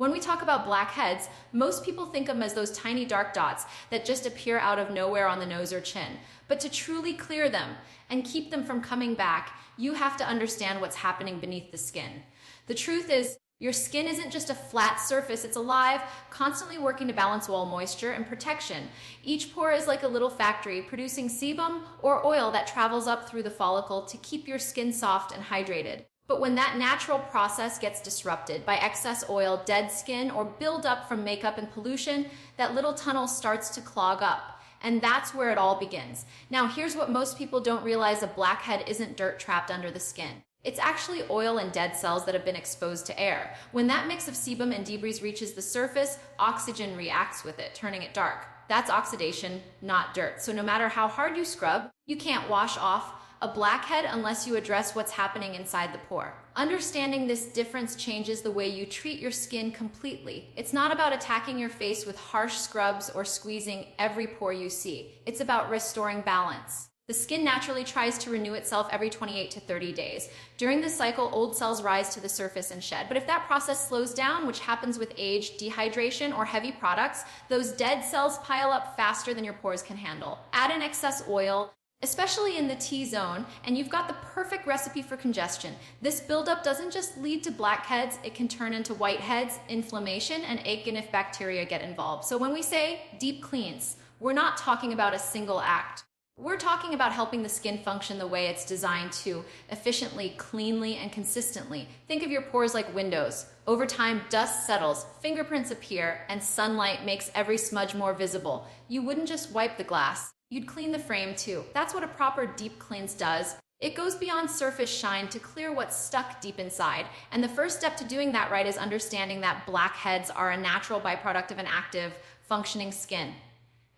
When we talk about blackheads, most people think of them as those tiny dark dots that just appear out of nowhere on the nose or chin. But to truly clear them and keep them from coming back, you have to understand what's happening beneath the skin. The truth is, your skin isn't just a flat surface, it's alive, constantly working to balance wall moisture and protection. Each pore is like a little factory producing sebum or oil that travels up through the follicle to keep your skin soft and hydrated. But when that natural process gets disrupted by excess oil, dead skin, or buildup from makeup and pollution, that little tunnel starts to clog up. And that's where it all begins. Now, here's what most people don't realize: a blackhead isn't dirt trapped under the skin. It's actually oil and dead cells that have been exposed to air. When that mix of sebum and debris reaches the surface, oxygen reacts with it, turning it dark. That's oxidation, not dirt. So no matter how hard you scrub, you can't wash off a blackhead unless you address what's happening inside the pore. Understanding this difference changes the way you treat your skin completely. It's not about attacking your face with harsh scrubs or squeezing every pore you see. It's about restoring balance. The skin naturally tries to renew itself every 28 to 30 days. During this cycle, old cells rise to the surface and shed. But if that process slows down, which happens with age, dehydration, or heavy products, those dead cells pile up faster than your pores can handle. Add in excess oil, especially in the T-zone, and you've got the perfect recipe for congestion. This buildup doesn't just lead to blackheads, it can turn into whiteheads, inflammation, and acne if bacteria get involved. So when we say deep cleans, we're not talking about a single act. We're talking about helping the skin function the way it's designed to, efficiently, cleanly, and consistently. Think of your pores like windows. Over time, dust settles, fingerprints appear, and sunlight makes every smudge more visible. You wouldn't just wipe the glass, you'd clean the frame too. That's what a proper deep cleanse does. It goes beyond surface shine to clear what's stuck deep inside. And the first step to doing that right is understanding that blackheads are a natural byproduct of an active, functioning skin.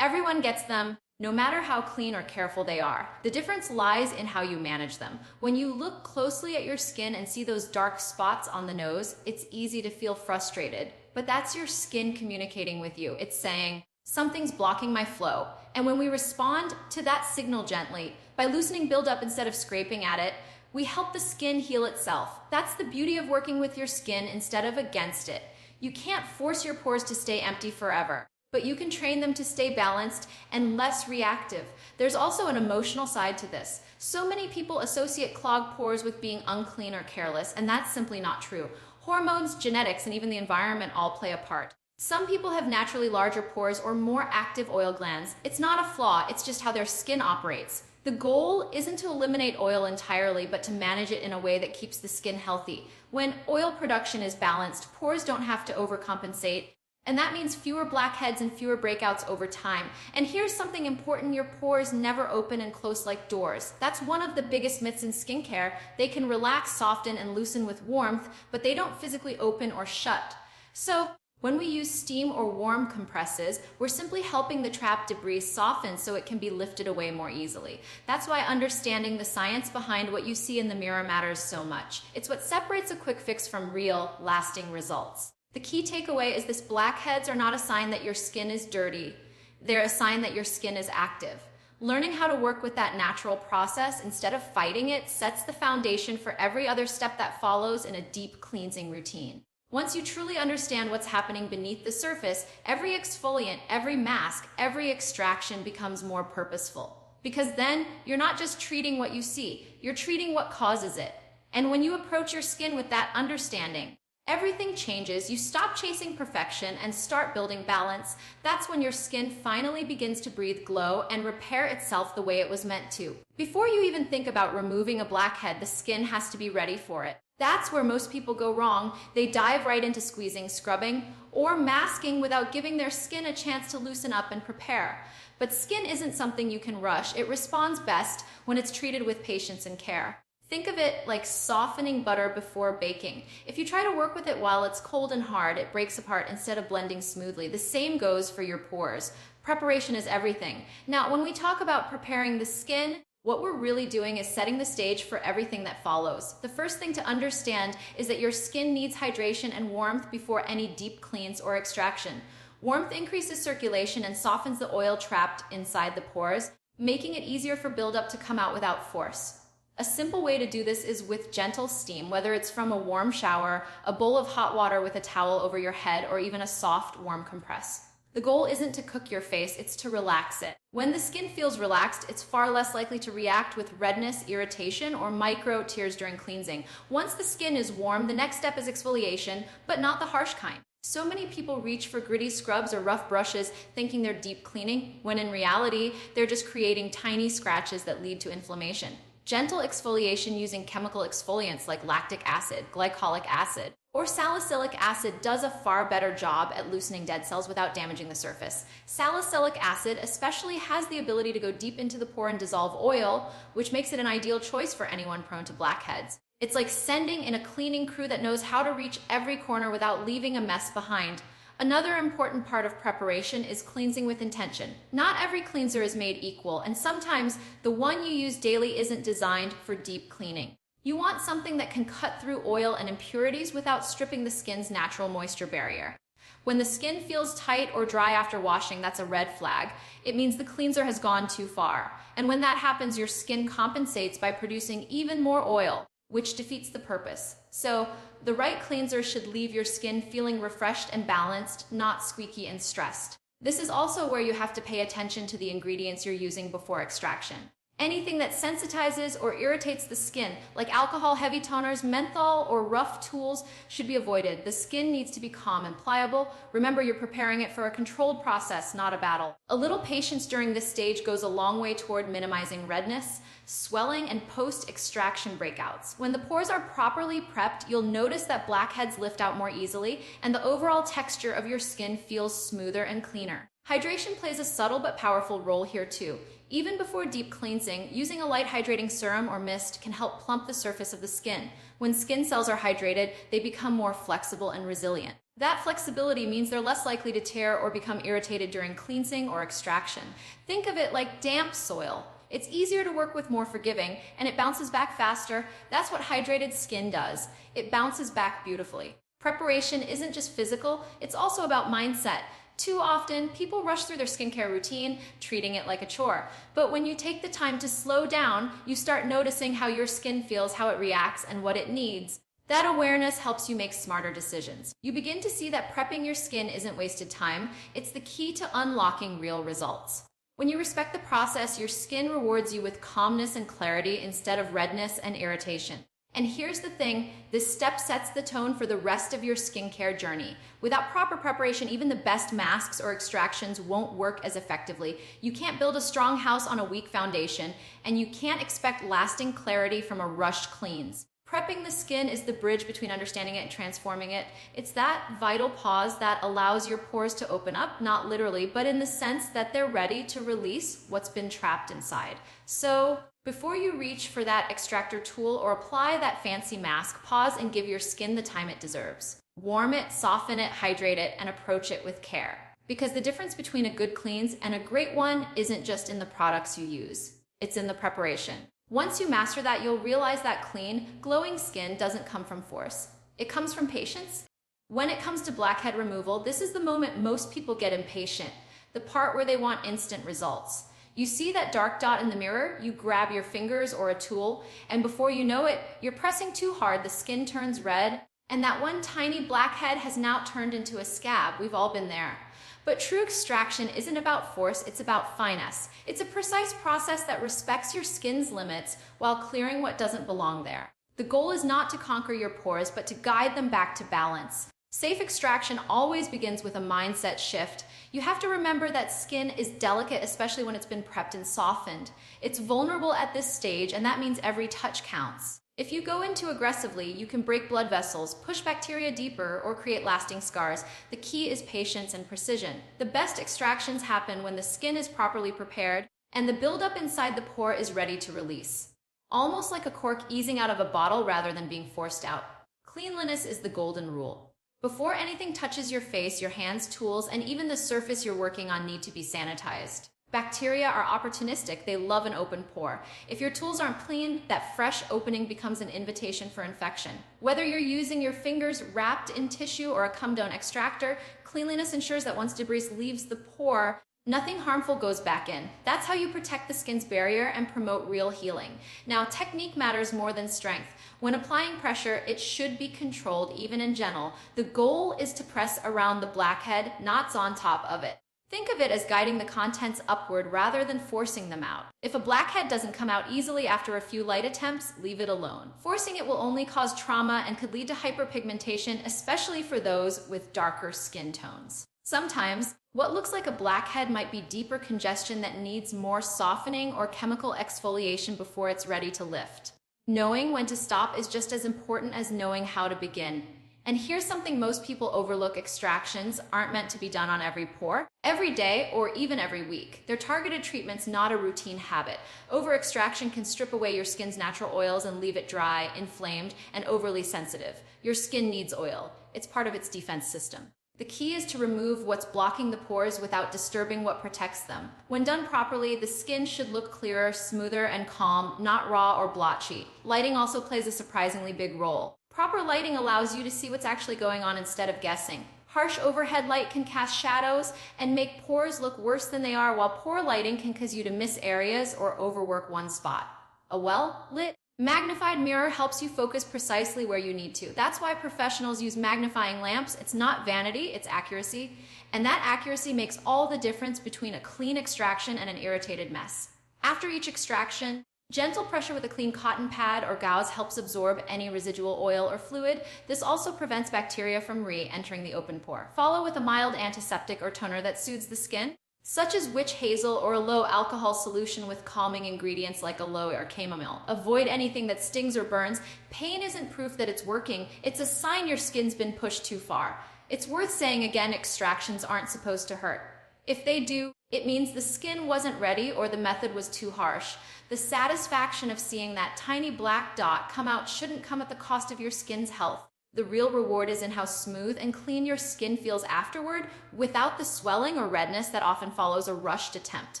Everyone gets them, no matter how clean or careful they are. The difference lies in how you manage them. When you look closely at your skin and see those dark spots on the nose, it's easy to feel frustrated. But that's your skin communicating with you. It's saying, something's blocking my flow. And when we respond to that signal gently, by loosening buildup instead of scraping at it, we help the skin heal itself. That's the beauty of working with your skin instead of against it. You can't force your pores to stay empty forever, but you can train them to stay balanced and less reactive. There's also an emotional side to this. So many people associate clogged pores with being unclean or careless, and that's simply not true. Hormones, genetics, and even the environment all play a part. Some people have naturally larger pores or more active oil glands. It's not a flaw, it's just how their skin operates. The goal isn't to eliminate oil entirely, but to manage it in a way that keeps the skin healthy. When oil production is balanced, pores don't have to overcompensate, and that means fewer blackheads and fewer breakouts over time. And here's something important: your pores never open and close like doors. That's one of the biggest myths in skincare. They can relax, soften, and loosen with warmth, but they don't physically open or shut. So when we use steam or warm compresses, we're simply helping the trapped debris soften so it can be lifted away more easily. That's why understanding the science behind what you see in the mirror matters so much. It's what separates a quick fix from real, lasting results. The key takeaway is this: blackheads are not a sign that your skin is dirty. They're a sign that your skin is active. Learning how to work with that natural process instead of fighting it sets the foundation for every other step that follows in a deep cleansing routine. Once you truly understand what's happening beneath the surface, every exfoliant, every mask, every extraction becomes more purposeful. Because then you're not just treating what you see, you're treating what causes it. And when you approach your skin with that understanding, everything changes. You stop chasing perfection and start building balance. That's when your skin finally begins to breathe glow and repair itself the way it was meant to. Before you even think about removing a blackhead, the skin has to be ready for it. That's where most people go wrong. They dive right into squeezing, scrubbing, or masking without giving their skin a chance to loosen up and prepare. But skin isn't something you can rush. It responds best when it's treated with patience and care. Think of it like softening butter before baking. If you try to work with it while it's cold and hard, it breaks apart instead of blending smoothly. The same goes for your pores. Preparation is everything. Now, when we talk about preparing the skin, what we're really doing is setting the stage for everything that follows. The first thing to understand is that your skin needs hydration and warmth before any deep cleans or extraction. Warmth increases circulation and softens the oil trapped inside the pores, making it easier for buildup to come out without force. A simple way to do this is with gentle steam, whether it's from a warm shower, a bowl of hot water with a towel over your head, or even a soft, warm compress. The goal isn't to cook your face, it's to relax it. When the skin feels relaxed, it's far less likely to react with redness, irritation, or micro tears during cleansing. Once the skin is warm, the next step is exfoliation, but not the harsh kind. So many people reach for gritty scrubs or rough brushes thinking they're deep cleaning, when in reality, they're just creating tiny scratches that lead to inflammation. Gentle exfoliation using chemical exfoliants like lactic acid, glycolic acid, or salicylic acid does a far better job at loosening dead cells without damaging the surface. Salicylic acid especially has the ability to go deep into the pore and dissolve oil, which makes it an ideal choice for anyone prone to blackheads. It's like sending in a cleaning crew that knows how to reach every corner without leaving a mess behind. Another important part of preparation is cleansing with intention. Not every cleanser is made equal, and sometimes the one you use daily isn't designed for deep cleaning. You want something that can cut through oil and impurities without stripping the skin's natural moisture barrier. When the skin feels tight or dry after washing, that's a red flag. It means the cleanser has gone too far. And when that happens, your skin compensates by producing even more oil, which defeats the purpose. So, the right cleanser should leave your skin feeling refreshed and balanced, not squeaky and stressed. This is also where you have to pay attention to the ingredients you're using before extraction. Anything that sensitizes or irritates the skin, like alcohol, heavy toners, menthol, or rough tools, should be avoided. The skin needs to be calm and pliable. Remember, you're preparing it for a controlled process, not a battle. A little patience during this stage goes a long way toward minimizing redness, swelling, and post-extraction breakouts. When the pores are properly prepped, you'll notice that blackheads lift out more easily, and the overall texture of your skin feels smoother and cleaner. Hydration plays a subtle but powerful role here too. Even before deep cleansing, using a light hydrating serum or mist can help plump the surface of the skin. When skin cells are hydrated, they become more flexible and resilient. That flexibility means they're less likely to tear or become irritated during cleansing or extraction. Think of it like damp soil. It's easier to work with, more forgiving, and it bounces back faster. That's what hydrated skin does. It bounces back beautifully. Preparation isn't just physical, it's also about mindset. Too often, people rush through their skincare routine, treating it like a chore. But when you take the time to slow down, you start noticing how your skin feels, how it reacts, and what it needs. That awareness helps you make smarter decisions. You begin to see that prepping your skin isn't wasted time. It's the key to unlocking real results. When you respect the process, your skin rewards you with calmness and clarity instead of redness and irritation. And here's the thing, this step sets the tone for the rest of your skincare journey. Without proper preparation, even the best masks or extractions won't work as effectively. You can't build a strong house on a weak foundation, and you can't expect lasting clarity from a rushed cleanse. Prepping the skin is the bridge between understanding it and transforming it. It's that vital pause that allows your pores to open up, not literally, but in the sense that they're ready to release what's been trapped inside. So, before you reach for that extractor tool or apply that fancy mask, pause and give your skin the time it deserves. Warm it, soften it, hydrate it, and approach it with care. Because the difference between a good cleanse and a great one isn't just in the products you use. It's in the preparation. Once you master that, you'll realize that clean, glowing skin doesn't come from force. It comes from patience. When it comes to blackhead removal, this is the moment most people get impatient, the part where they want instant results. You see that dark dot in the mirror, you grab your fingers or a tool, and before you know it, you're pressing too hard, the skin turns red, and that one tiny blackhead has now turned into a scab. We've all been there. But true extraction isn't about force, it's about finesse. It's a precise process that respects your skin's limits while clearing what doesn't belong there. The goal is not to conquer your pores, but to guide them back to balance. Safe extraction always begins with a mindset shift. You have to remember that skin is delicate, especially when it's been prepped and softened. It's vulnerable at this stage, and that means every touch counts. If you go in too aggressively, you can break blood vessels, push bacteria deeper, or create lasting scars. The key is patience and precision. The best extractions happen when the skin is properly prepared and the buildup inside the pore is ready to release. Almost like a cork easing out of a bottle rather than being forced out. Cleanliness is the golden rule. Before anything touches your face, your hands, tools, and even the surface you're working on need to be sanitized. Bacteria are opportunistic. They love an open pore. If your tools aren't clean, that fresh opening becomes an invitation for infection. Whether you're using your fingers wrapped in tissue or a come-down extractor, cleanliness ensures that once debris leaves the pore, Nothing harmful goes back in. That's how you protect the skin's barrier and promote real healing. Now, technique matters more than strength. When applying pressure, it should be controlled, even in gentle. The goal is to press around the blackhead, not on top of it. Think of it as guiding the contents upward rather than forcing them out. If a blackhead doesn't come out easily after a few light attempts, leave it alone. Forcing it will only cause trauma and could lead to hyperpigmentation, especially for those with darker skin tones. Sometimes, what looks like a blackhead might be deeper congestion that needs more softening or chemical exfoliation before it's ready to lift. Knowing when to stop is just as important as knowing how to begin. And here's something most people overlook: extractions aren't meant to be done on every pore, every day, or even every week. They're targeted treatments, not a routine habit. Over-extraction can strip away your skin's natural oils and leave it dry, inflamed, and overly sensitive. Your skin needs oil. It's part of its defense system. The key is to remove what's blocking the pores without disturbing what protects them. When done properly, the skin should look clearer, smoother, and calm, not raw or blotchy. Lighting also plays a surprisingly big role. Proper lighting allows you to see what's actually going on instead of guessing. Harsh overhead light can cast shadows and make pores look worse than they are, while poor lighting can cause you to miss areas or overwork one spot. A well-lit, magnified mirror helps you focus precisely where you need to. That's why professionals use magnifying lamps. It's not vanity, it's accuracy. And that accuracy makes all the difference between a clean extraction and an irritated mess. After each extraction, gentle pressure with a clean cotton pad or gauze helps absorb any residual oil or fluid. This also prevents bacteria from re-entering the open pore. Follow with a mild antiseptic or toner that soothes the skin, such as witch hazel or a low alcohol solution with calming ingredients like aloe or chamomile. Avoid anything that stings or burns. Pain isn't proof that it's working. It's a sign your skin's been pushed too far. It's worth saying again, extractions aren't supposed to hurt. If they do, it means the skin wasn't ready or the method was too harsh. The satisfaction of seeing that tiny black dot come out shouldn't come at the cost of your skin's health. The real reward is in how smooth and clean your skin feels afterward, without the swelling or redness that often follows a rushed attempt.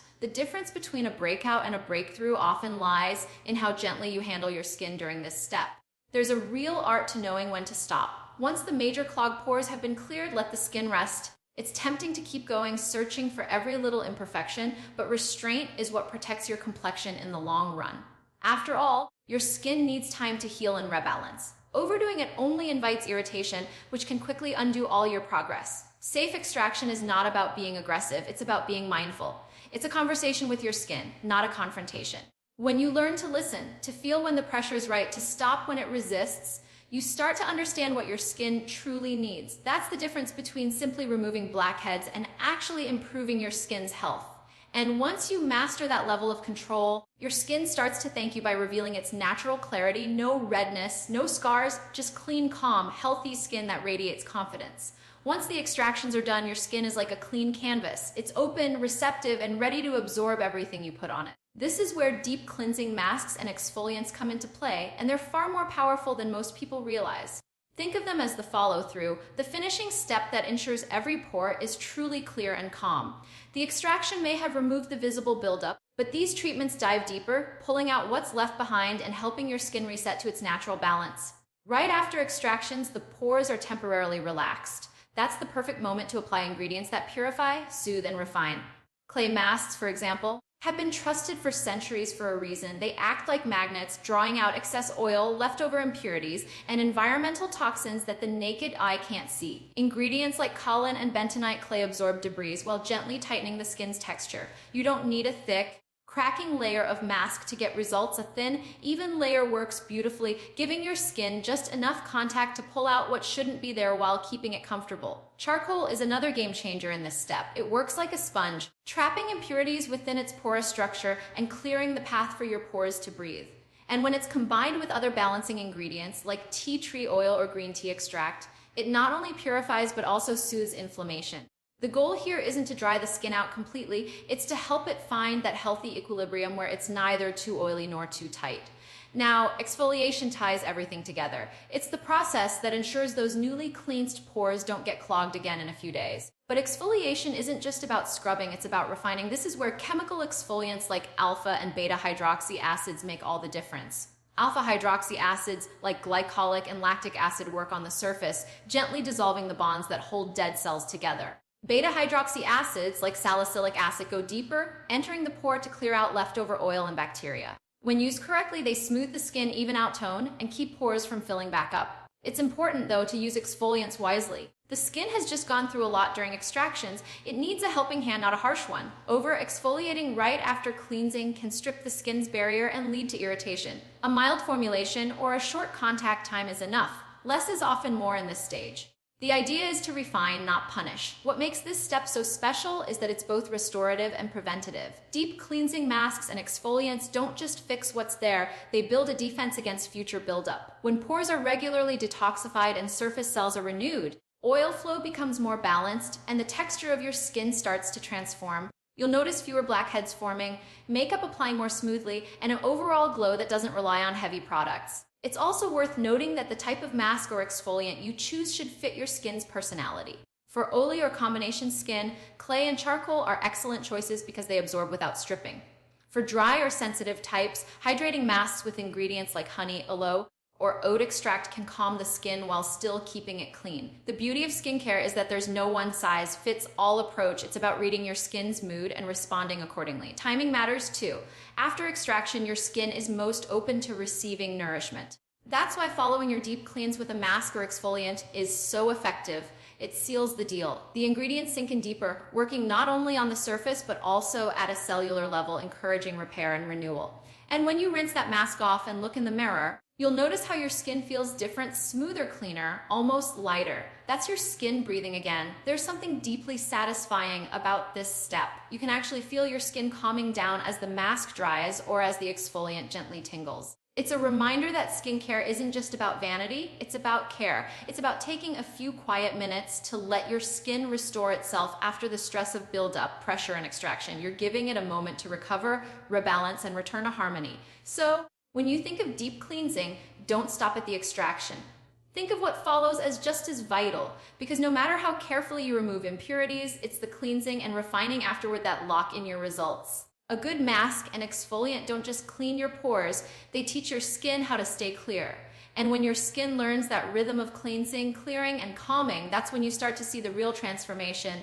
The difference between a breakout and a breakthrough often lies in how gently you handle your skin during this step. There's a real art to knowing when to stop. Once the major clogged pores have been cleared, let the skin rest. It's tempting to keep going, searching for every little imperfection, but restraint is what protects your complexion in the long run. After all, your skin needs time to heal and rebalance. Overdoing it only invites irritation, which can quickly undo all your progress. Safe extraction is not about being aggressive, it's about being mindful. It's a conversation with your skin, not a confrontation. When you learn to listen, to feel when the pressure is right, to stop when it resists, you start to understand what your skin truly needs. That's the difference between simply removing blackheads and actually improving your skin's health. And once you master that level of control, your skin starts to thank you by revealing its natural clarity, no redness, no scars, just clean, calm, healthy skin that radiates confidence. Once the extractions are done, your skin is like a clean canvas. It's open, receptive, and ready to absorb everything you put on it. This is where deep cleansing masks and exfoliants come into play, and they're far more powerful than most people realize. Think of them as the follow-through, the finishing step that ensures every pore is truly clear and calm. The extraction may have removed the visible buildup, but these treatments dive deeper, pulling out what's left behind and helping your skin reset to its natural balance. Right after extractions, the pores are temporarily relaxed. That's the perfect moment to apply ingredients that purify, soothe, and refine. Clay masks, for example, have been trusted for centuries for a reason. They act like magnets, drawing out excess oil, leftover impurities, and environmental toxins that the naked eye can't see. Ingredients like kaolin and bentonite clay absorb debris while gently tightening the skin's texture. You don't need a thick, cracking layer of mask to get results. A thin, even layer works beautifully, giving your skin just enough contact to pull out what shouldn't be there while keeping it comfortable. Charcoal is another game changer in this step. It works like a sponge, trapping impurities within its porous structure and clearing the path for your pores to breathe. And when it's combined with other balancing ingredients like tea tree oil or green tea extract, it not only purifies but also soothes inflammation. The goal here isn't to dry the skin out completely, it's to help it find that healthy equilibrium where it's neither too oily nor too tight. Now, exfoliation ties everything together. It's the process that ensures those newly cleansed pores don't get clogged again in a few days. But exfoliation isn't just about scrubbing, it's about refining. This is where chemical exfoliants like alpha and beta hydroxy acids make all the difference. Alpha hydroxy acids like glycolic and lactic acid work on the surface, gently dissolving the bonds that hold dead cells together. Beta-hydroxy acids, like salicylic acid, go deeper, entering the pore to clear out leftover oil and bacteria. When used correctly, they smooth the skin, even out tone, and keep pores from filling back up. It's important, though, to use exfoliants wisely. The skin has just gone through a lot during extractions. It needs a helping hand, not a harsh one. Over-exfoliating right after cleansing can strip the skin's barrier and lead to irritation. A mild formulation or a short contact time is enough. Less is often more in this stage. The idea is to refine, not punish. What makes this step so special is that it's both restorative and preventative. Deep cleansing masks and exfoliants don't just fix what's there, they build a defense against future buildup. When pores are regularly detoxified and surface cells are renewed, oil flow becomes more balanced and the texture of your skin starts to transform. You'll notice fewer blackheads forming, makeup applying more smoothly, and an overall glow that doesn't rely on heavy products. It's also worth noting that the type of mask or exfoliant you choose should fit your skin's personality. For oily or combination skin, clay and charcoal are excellent choices because they absorb without stripping. For dry or sensitive types, hydrating masks with ingredients like honey, aloe, or oat extract can calm the skin while still keeping it clean. The beauty of skincare is that there's no one-size-fits-all approach. It's about reading your skin's mood and responding accordingly. Timing matters too. After extraction, your skin is most open to receiving nourishment. That's why following your deep cleans with a mask or exfoliant is so effective. It seals the deal. The ingredients sink in deeper, working not only on the surface but also at a cellular level, encouraging repair and renewal. And when you rinse that mask off and look in the mirror, you'll notice how your skin feels different, smoother, cleaner, almost lighter. That's your skin breathing again. There's something deeply satisfying about this step. You can actually feel your skin calming down as the mask dries or as the exfoliant gently tingles. It's a reminder that skincare isn't just about vanity, it's about care. It's about taking a few quiet minutes to let your skin restore itself after the stress of buildup, pressure, and extraction. You're giving it a moment to recover, rebalance, and return to harmony. So, when you think of deep cleansing, don't stop at the extraction. Think of what follows as just as vital, because no matter how carefully you remove impurities, it's the cleansing and refining afterward that lock in your results. A good mask and exfoliant don't just clean your pores, they teach your skin how to stay clear. And when your skin learns that rhythm of cleansing, clearing, and calming, that's when you start to see the real transformation.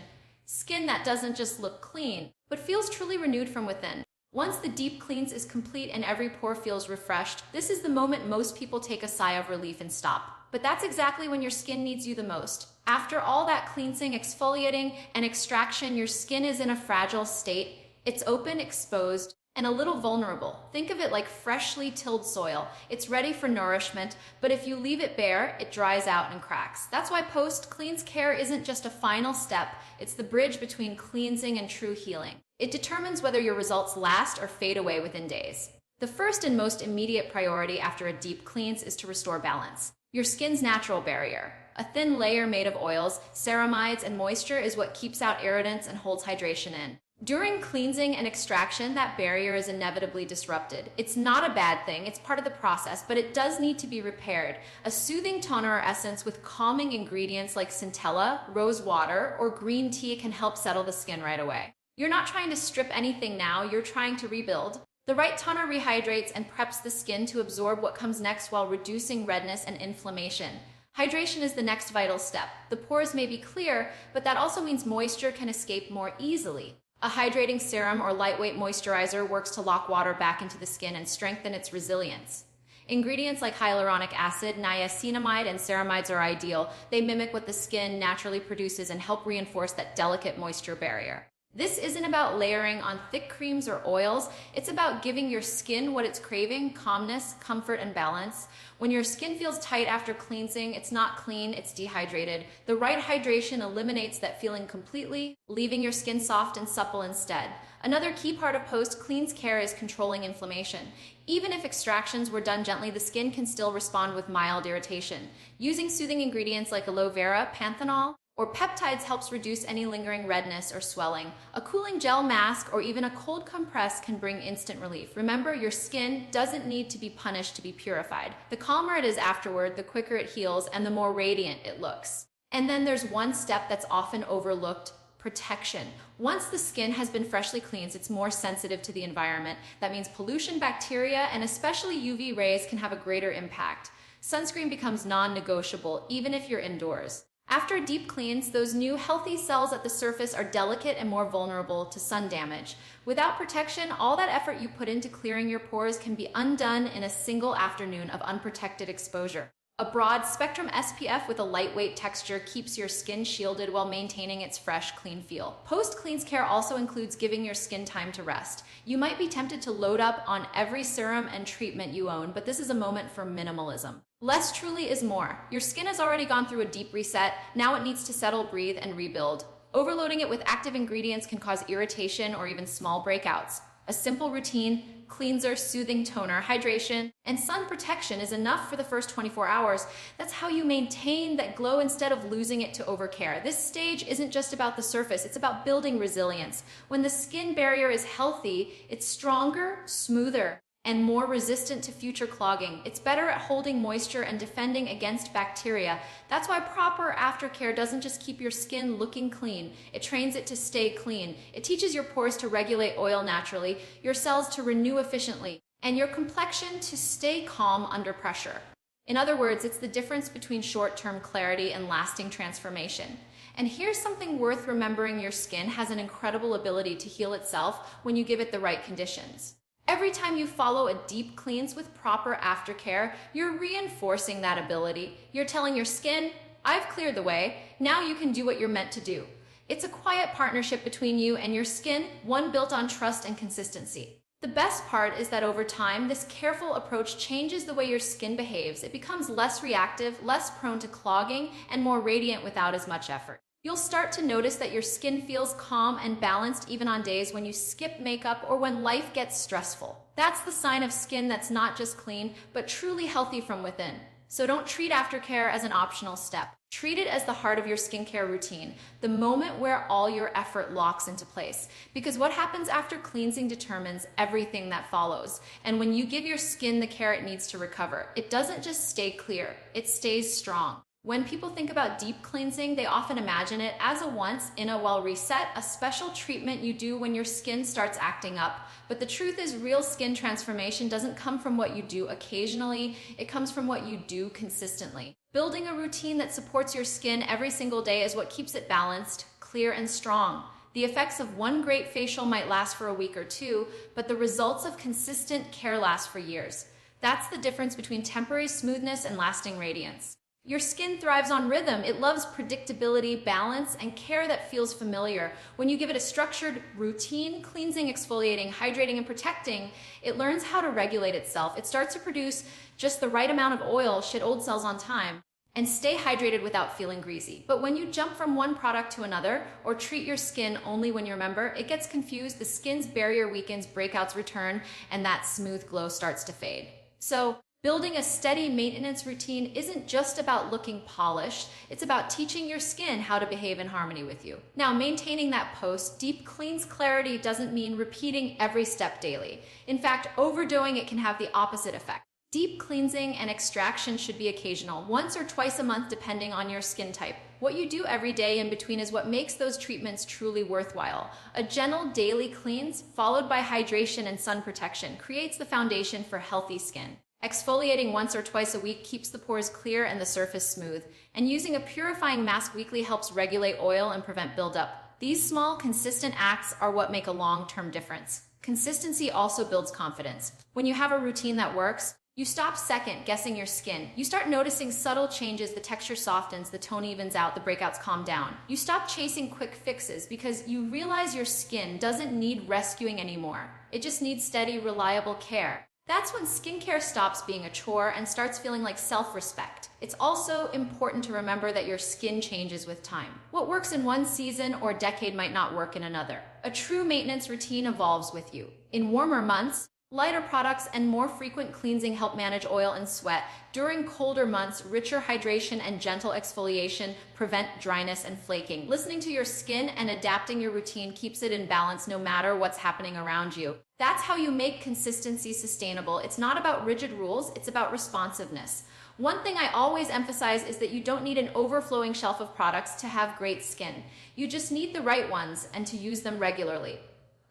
Skin that doesn't just look clean, but feels truly renewed from within. Once the deep cleanse is complete and every pore feels refreshed, this is the moment most people take a sigh of relief and stop. But that's exactly when your skin needs you the most. After all that cleansing, exfoliating, and extraction, your skin is in a fragile state. It's open, exposed, and a little vulnerable. Think of it like freshly tilled soil. It's ready for nourishment, but if you leave it bare, it dries out and cracks. That's why post-cleanse care isn't just a final step, it's the bridge between cleansing and true healing. It determines whether your results last or fade away within days. The first and most immediate priority after a deep cleanse is to restore balance. Your skin's natural barrier. A thin layer made of oils, ceramides, and moisture is what keeps out irritants and holds hydration in. During cleansing and extraction, that barrier is inevitably disrupted. It's not a bad thing, it's part of the process, but it does need to be repaired. A soothing toner or essence with calming ingredients like centella, rose water, or green tea can help settle the skin right away. You're not trying to strip anything now, you're trying to rebuild. The right toner rehydrates and preps the skin to absorb what comes next while reducing redness and inflammation. Hydration is the next vital step. The pores may be clear, but that also means moisture can escape more easily. A hydrating serum or lightweight moisturizer works to lock water back into the skin and strengthen its resilience. Ingredients like hyaluronic acid, niacinamide, and ceramides are ideal. They mimic what the skin naturally produces and help reinforce that delicate moisture barrier. This isn't about layering on thick creams or oils. It's about giving your skin what it's craving: calmness, comfort, and balance. When your skin feels tight after cleansing, it's not clean, it's dehydrated. The right hydration eliminates that feeling completely, leaving your skin soft and supple instead. Another key part of post-cleanse care is controlling inflammation. Even if extractions were done gently, the skin can still respond with mild irritation. Using soothing ingredients like aloe vera, panthenol, or peptides helps reduce any lingering redness or swelling. A cooling gel mask or even a cold compress can bring instant relief. Remember, your skin doesn't need to be punished to be purified. The calmer it is afterward, the quicker it heals and the more radiant it looks. And then there's one step that's often overlooked: protection. Once the skin has been freshly cleansed, it's more sensitive to the environment. That means pollution, bacteria, and especially UV rays can have a greater impact. Sunscreen becomes non-negotiable even if you're indoors. After deep cleans, those new healthy cells at the surface are delicate and more vulnerable to sun damage. Without protection, all that effort you put into clearing your pores can be undone in a single afternoon of unprotected exposure. A broad spectrum SPF with a lightweight texture keeps your skin shielded while maintaining its fresh, clean feel. Post-cleanse care also includes giving your skin time to rest. You might be tempted to load up on every serum and treatment you own, but this is a moment for minimalism. Less truly is more. Your skin has already gone through a deep reset. Now it needs to settle, breathe, and rebuild. Overloading it with active ingredients can cause irritation or even small breakouts. A simple routine, cleanser, soothing toner, hydration, and sun protection is enough for the first 24 hours. That's how you maintain that glow instead of losing it to overcare. This stage isn't just about the surface, it's about building resilience. When the skin barrier is healthy, it's stronger, smoother, and more resistant to future clogging. It's better at holding moisture and defending against bacteria. That's why proper aftercare doesn't just keep your skin looking clean, it trains it to stay clean. It teaches your pores to regulate oil naturally, your cells to renew efficiently, and your complexion to stay calm under pressure. In other words, it's the difference between short-term clarity and lasting transformation. And here's something worth remembering: your skin has an incredible ability to heal itself when you give it the right conditions. Every time you follow a deep cleanse with proper aftercare, you're reinforcing that ability. You're telling your skin, I've cleared the way, now you can do what you're meant to do. It's a quiet partnership between you and your skin, one built on trust and consistency. The best part is that over time, this careful approach changes the way your skin behaves. It becomes less reactive, less prone to clogging, and more radiant without as much effort. You'll start to notice that your skin feels calm and balanced even on days when you skip makeup or when life gets stressful. That's the sign of skin that's not just clean, but truly healthy from within. So don't treat aftercare as an optional step. Treat it as the heart of your skincare routine, the moment where all your effort locks into place. Because what happens after cleansing determines everything that follows. And when you give your skin the care it needs to recover, it doesn't just stay clear, it stays strong. When people think about deep cleansing, they often imagine it as a once-in-a-while reset, a special treatment you do when your skin starts acting up. But the truth is, real skin transformation doesn't come from what you do occasionally, it comes from what you do consistently. Building a routine that supports your skin every single day is what keeps it balanced, clear, and strong. The effects of one great facial might last for a week or two, but the results of consistent care last for years. That's the difference between temporary smoothness and lasting radiance. Your skin thrives on rhythm. It loves predictability, balance, and care that feels familiar. When you give it a structured routine, cleansing, exfoliating, hydrating, and protecting, it learns how to regulate itself. It starts to produce just the right amount of oil, shed old cells on time, and stay hydrated without feeling greasy. But when you jump from one product to another, or treat your skin only when you remember, it gets confused, the skin's barrier weakens, breakouts return, and that smooth glow starts to fade. So, building a steady maintenance routine isn't just about looking polished, it's about teaching your skin how to behave in harmony with you. Now, maintaining that post-deep cleanse clarity doesn't mean repeating every step daily. In fact, overdoing it can have the opposite effect. Deep cleansing and extraction should be occasional, once or twice a month depending on your skin type. What you do every day in between is what makes those treatments truly worthwhile. A gentle daily cleanse, followed by hydration and sun protection, creates the foundation for healthy skin. Exfoliating once or twice a week keeps the pores clear and the surface smooth, and using a purifying mask weekly helps regulate oil and prevent buildup. These small, consistent acts are what make a long-term difference. Consistency also builds confidence. When you have a routine that works, you stop second-guessing your skin. You start noticing subtle changes, the texture softens, the tone evens out, the breakouts calm down. You stop chasing quick fixes because you realize your skin doesn't need rescuing anymore. It just needs steady, reliable care. That's when skincare stops being a chore and starts feeling like self-respect. It's also important to remember that your skin changes with time. What works in one season or decade might not work in another. A true maintenance routine evolves with you. In warmer months, lighter products and more frequent cleansing help manage oil and sweat. During colder months, richer hydration and gentle exfoliation prevent dryness and flaking. Listening to your skin and adapting your routine keeps it in balance no matter what's happening around you. That's how you make consistency sustainable. It's not about rigid rules, it's about responsiveness. One thing I always emphasize is that you don't need an overflowing shelf of products to have great skin. You just need the right ones and to use them regularly.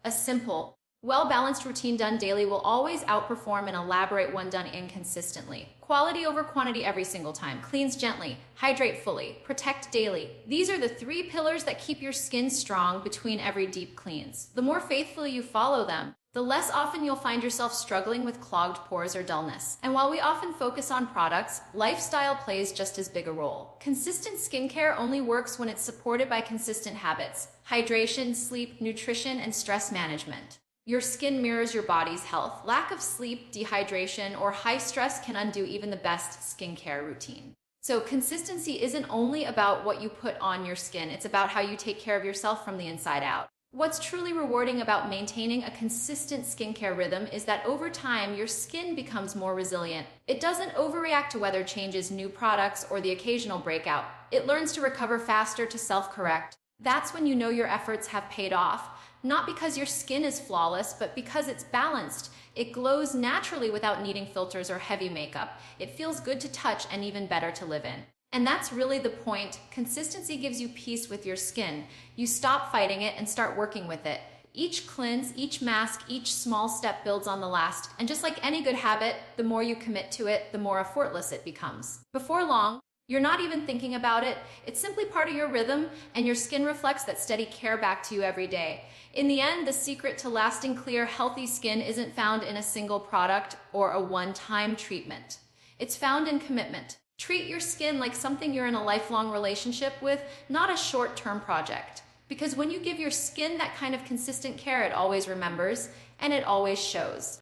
A simple, Well-balanced routine done daily will always outperform an elaborate one done inconsistently. Quality over quantity every single time. Cleans gently, hydrate fully, protect daily. These are the three pillars that keep your skin strong between every deep cleans. The more faithfully you follow them, the less often you'll find yourself struggling with clogged pores or dullness. And while we often focus on products, lifestyle plays just as big a role. Consistent skincare only works when it's supported by consistent habits: hydration, sleep, nutrition, and stress management. Your skin mirrors your body's health. Lack of sleep, dehydration, or high stress can undo even the best skincare routine. So consistency isn't only about what you put on your skin, it's about how you take care of yourself from the inside out. What's truly rewarding about maintaining a consistent skincare rhythm is that over time, your skin becomes more resilient. It doesn't overreact to weather changes, new products, or the occasional breakout. It learns to recover faster, to self-correct. That's when you know your efforts have paid off. Not because your skin is flawless, but because it's balanced. It glows naturally without needing filters or heavy makeup. It feels good to touch and even better to live in. And that's really the point. Consistency gives you peace with your skin. You stop fighting it and start working with it. Each cleanse, each mask, each small step builds on the last. And just like any good habit, the more you commit to it, the more effortless it becomes. Before long, you're not even thinking about it. It's simply part of your rhythm, and your skin reflects that steady care back to you every day. In the end, the secret to lasting, clear, healthy skin isn't found in a single product or a one-time treatment. It's found in commitment. Treat your skin like something you're in a lifelong relationship with, not a short-term project. Because when you give your skin that kind of consistent care, it always remembers, and it always shows.